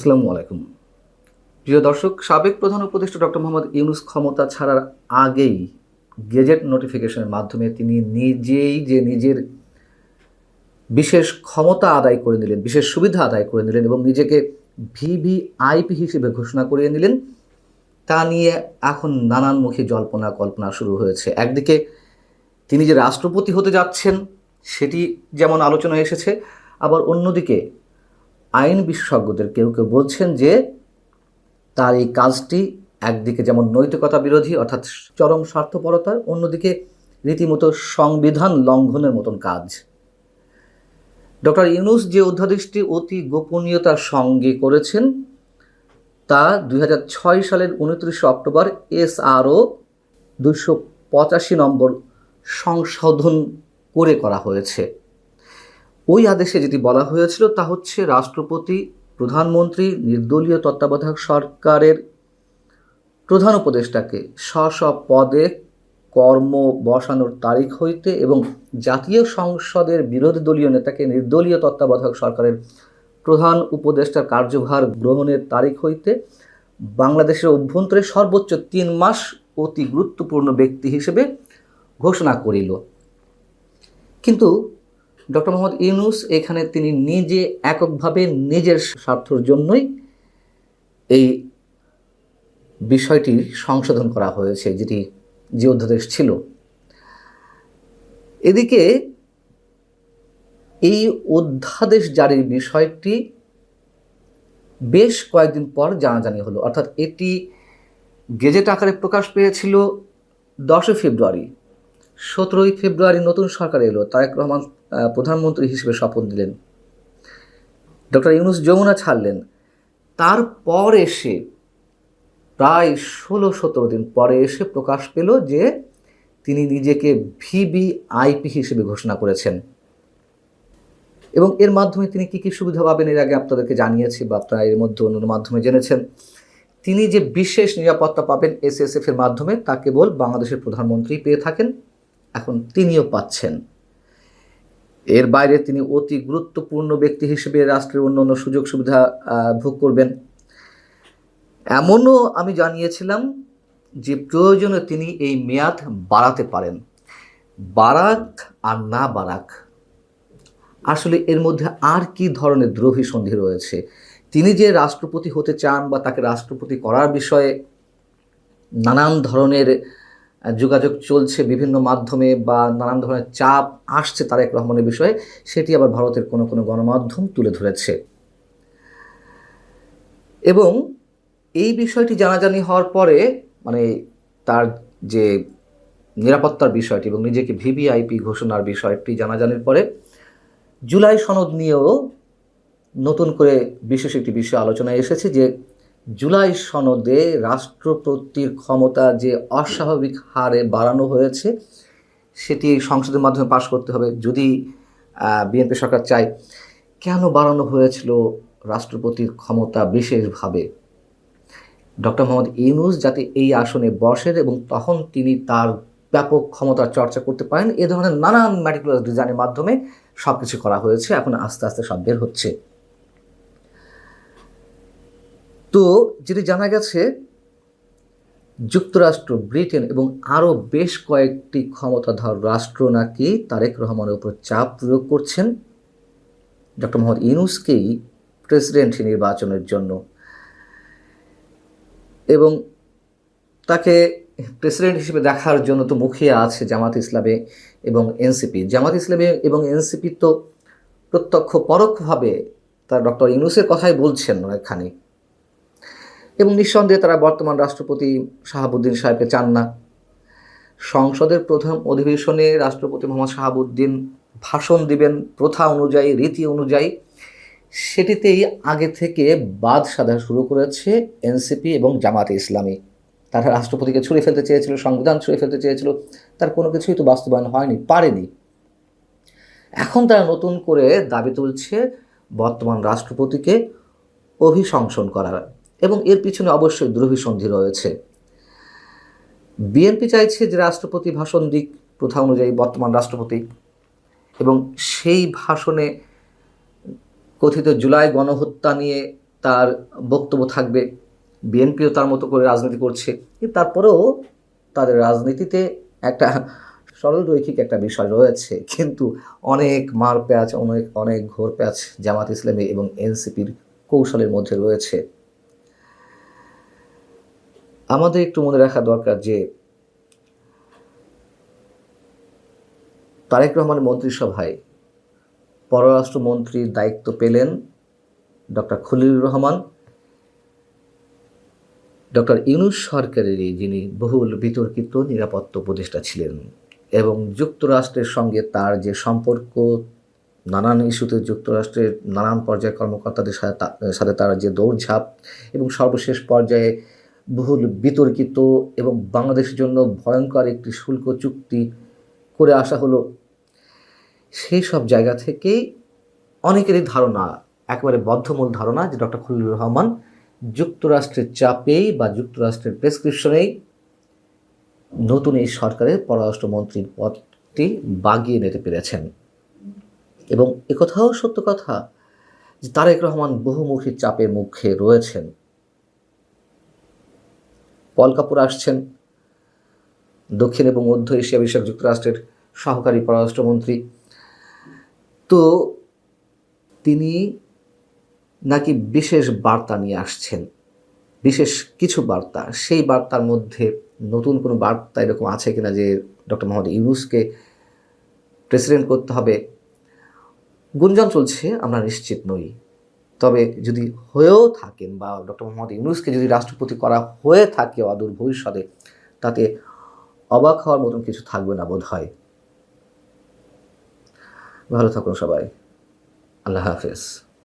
আসসালামু আলাইকুম। প্রিয় দর্শক, সাবেক প্রধান উপদেষ্টা ডক্টর মোহাম্মদ ইউনূস ক্ষমতা ছাড়ার আগেই গেজেট নোটিফিকেশনের মাধ্যমে তিনি নিজের বিশেষ ক্ষমতা আদায় করে নিলেন, বিশেষ সুবিধা আদায় করে নিলেন এবং নিজেকে ভিভিআইপি হিসেবে ঘোষণা করিয়ে নিলেন। তা নিয়ে এখন নানানমুখী জল্পনা কল্পনা শুরু হয়েছে। একদিকে তিনি যে রাষ্ট্রপতি হতে যাচ্ছেন সেটি যেমন আলোচনায় এসেছে, আবার অন্যদিকে আইন বিশেষজ্ঞদের কেউ কেউ বলছেন যে তার এই কাজটি একদিকে যেমন নৈতিকতা বিরোধী অর্থাৎ চরম স্বার্থপরতার, অন্যদিকে রীতিমতো সংবিধান লঙ্ঘনের মতন কাজ। ডক্টর ইউনূস যে অধ্যাদেশটি অতি গোপনীয়তার সঙ্গে করেছেন তা 2006 সালের 29 অক্টোবর SRO 285 নম্বর সংশোধন করে করা হয়েছে। ওই আদেশে যেটি বলা হয়েছিল তা হচ্ছে রাষ্ট্রপতি, প্রধানমন্ত্রী, নির্দলীয় তত্ত্বাবধায়ক সরকারের প্রধান উপদেষ্টাকে স্ব পদে কর্ম বসানোর তারিখ হইতে এবং জাতীয় সংসদের বিরোধী দলীয় নেতাকে নির্দলীয় তত্ত্বাবধায়ক সরকারের প্রধান উপদেষ্টার কার্যভার গ্রহণের তারিখ হইতে বাংলাদেশের অভ্যন্তরে সর্বোচ্চ 3 মাস অতি গুরুত্বপূর্ণ ব্যক্তি হিসেবে ঘোষণা করিল। কিন্তু ডক্টর মোহাম্মদ ইউনূস এখানে তিনি নিজে এককভাবে নিজের স্বার্থের জন্যই এই বিষয়টি সংশোধন করা হয়েছে, যে অধ্যাদেশ ছিল। এদিকে এই অধ্যাদেশ জারির বিষয়টি বেশ কয়েকদিন পর জানাজানি হলো, অর্থাৎ এটি গেজেট আকারে প্রকাশ পেয়েছিল 10 ফেব্রুয়ারি। 17 ফেব্রুয়ারি নতুন সরকার এলো, তারেক রহমান প্রধানমন্ত্রী হিসেবে শপথ নিলেন, ডক্টর ইউনূস যমুনা ছাড়লেন। তারপর এসে প্রায় 16-17 দিন পরে এসে প্রকাশ পেল যে তিনি নিজেকে ভিভিআইপি হিসেবে ঘোষণা করেছেন এবং এর মাধ্যমে তিনি কী কী সুবিধা পাবেন এর আগে আপনাদেরকে জানিয়েছি বা আপনারা এর মধ্যে অন্য মাধ্যমে জেনেছেন। তিনি যে বিশেষ নিরাপত্তা পাবেন SSF এর মাধ্যমে তা কেবল বাংলাদেশের প্রধানমন্ত্রী পেয়ে থাকেন, এখন তিনিও পাচ্ছেন। এর বাইরে তিনি অতি গুরুত্বপূর্ণ ব্যক্তি হিসেবে রাষ্ট্রের অন্যান্য সুযোগ সুবিধা ভোগ করবেন। এমনও আমি জানিয়েছিলাম যে প্রয়োজনে তিনি এই মেয়াদ বাড়াতে পারেন। বারাক আর না বারাক, আসলে এর মধ্যে আর কি ধরনের দ্রভিসন্ধি রয়েছে? তিনি যে রাষ্ট্রপতি হতে চান বা তাকে রাষ্ট্রপতি করার বিষয়ে নানান ধরনের যোগাযোগ চলছে বিভিন্ন মাধ্যমে বা নানান ধরনের চাপ আসছে তারেক রহমানের বিষয়ে, সেটি আবার ভারতের কোনো কোনো গণমাধ্যম তুলে ধরেছে। এবং এই বিষয়টি জানাজানি হওয়ার পরে মানে তার যে নিরাপত্তার বিষয়টি এবং নিজেকে ভিভিআইপি ঘোষণার বিষয়টি জানাজানির পরে জুলাই সনদ নিয়েও নতুন করে বিশেষ একটি বিষয় আলোচনায় এসেছে যে জুলাই সনদে রাষ্ট্রপতির ক্ষমতা যে অস্বাভাবিক হারে বাড়ানো হয়েছে সেটি সংসদের মাধ্যমে পাশ করতে হবে যদি বিএনপি সরকার চায়। কেন বাড়ানো হয়েছিল রাষ্ট্রপতির ক্ষমতা বিশেষভাবে? ডক্টর মোহাম্মদ ইউনূস যাতে এই আসনে বসেন এবং তখন তিনি তার ব্যাপক ক্ষমতার চর্চা করতে পারেন, এ ধরনের নানান ম্যাটিকুলার ডিজাইনের মাধ্যমে সব কিছু করা হয়েছে। এখন আস্তে আস্তে সব বের হচ্ছে। তো যেটি জানা গেছে, যুক্তরাষ্ট্র, ব্রিটেন এবং আরও বেশ কয়েকটি ক্ষমতাধর রাষ্ট্র নাকি তারেক রহমানের উপর চাপ প্রয়োগ করছেন ডক্টর মোহাম্মদ ইউনূসকেই প্রেসিডেন্ট নির্বাচনের জন্য এবং তাকে প্রেসিডেন্ট হিসেবে দেখার জন্য তো মুখিয়ে আছে জামাত ইসলামী এবং এনসিপি। জামাত ইসলামী এবং এনসিপি তো প্রত্যক্ষ পরোক্ষভাবে তারা ডক্টর ইউনূসের কথাই বলছেন অনেকখানি এবং নিঃসন্দেহে তারা বর্তমান রাষ্ট্রপতি শাহাবুদ্দিন সাহেবকে চান না। সংসদের প্রথম অধিবেশনে রাষ্ট্রপতি মোহাম্মদ শাহাবুদ্দিন ভাষণ দিবেন প্রথা অনুযায়ী, রীতি অনুযায়ী, সেটিতেই আগে থেকে বাদ সাধা শুরু করেছে এনসিপি এবং জামাতে ইসলামী। তারা রাষ্ট্রপতিকে ছুঁড়ে ফেলতে চেয়েছিল, সংবিধান ছুঁড়ে ফেলতে চেয়েছিল, তার কোনো কিছুই তো বাস্তবায়ন হয়নি, পারেনি। এখন তারা নতুন করে দাবি তুলছে বর্তমান রাষ্ট্রপতিকে অভিশংসন করার এবং এর পিছনে অবশ্যই দ্রভিসন্ধি রয়েছে। বিএনপি চাইছে যে রাষ্ট্রপতি ভাষণ দিক প্রথা অনুযায়ী বর্তমান রাষ্ট্রপতি এবং সেই ভাষণে কথিত জুলাই গণহত্যা নিয়ে তার বক্তব্য থাকবে, বিএনপিও তার মতো করে রাজনীতি করছে, কিন্তু তারপরেও তাদের রাজনীতিতে একটা সরল রৈখিক একটা বিষয় রয়েছে, কিন্তু অনেক মার প্যাঁচ, অনেক অনেক ঘোর প্যাঁচ জামাত ইসলামী এবং এনসিপির কৌশলের মধ্যে রয়েছে। আমাদের একটু মনে রাখা দরকার যে তারেক রহমানের মন্ত্রিসভায় পররাষ্ট্রমন্ত্রীর দায়িত্ব পেলেন ডক্টর খলিলুর রহমান, ডক্টর ইউনূস সরকারেরই যিনি বহুল বিতর্কিত নিরাপত্তা উপদেষ্টা ছিলেন, এবং যুক্তরাষ্ট্রের সঙ্গে তার যে সম্পর্ক, নানান ইস্যুতে যুক্তরাষ্ট্রের নানান পর্যায়ের কর্মকর্তাদের সাথে তার যে দৌড়ঝাঁপ, এবং সর্বশেষ পর্যায়ে বহুল বিতর্কিত এবং বাংলাদেশের জন্য ভয়ঙ্কর একটি শুল্ক চুক্তি করে আসা হলো, সেই সব জায়গা থেকেই অনেকেরই ধারণা, একেবারে বদ্ধমূল ধারণা, যে ডক্টর খলিলুর রহমান যুক্তরাষ্ট্রের চাপেই বা যুক্তরাষ্ট্রের প্রেসক্রিপশনেই নতুন এই সরকারের পররাষ্ট্রমন্ত্রীর পদটি বাগিয়ে নিতে পেরেছেন। এবং একথাও সত্য কথা যে তারেক রহমান বহুমুখী চাপের মুখে রয়েছেন। পল কাপুর আসছেন, দক্ষিণ এবং মধ্য এশিয়া বিষয়ক যুক্তরাষ্ট্রের সহকারী পররাষ্ট্রমন্ত্রী, তো তিনি নাকি বিশেষ বার্তা নিয়ে আসছেন, বিশেষ কিছু বার্তা। সেই বার্তার মধ্যে নতুন কোনো বার্তা এরকম আছে কিনা যে ডক্টর মোহাম্মদ ইউনূসকে প্রেসিডেন্ট করতে হবে, গুঞ্জন চলছে, আমরা নিশ্চিত নই। তবে যদি হয়েও থাকেন বা ডক্টর মোহাম্মদ ইউনূসকে যদি রাষ্ট্রপতি করা হয়ে থাকে অদূর ভবিষ্যতে, তাতে অবাক হওয়ার মতন কিছু থাকবে না বোধ হয়। ভালো থাকুন সবাই, আল্লাহ হাফেজ।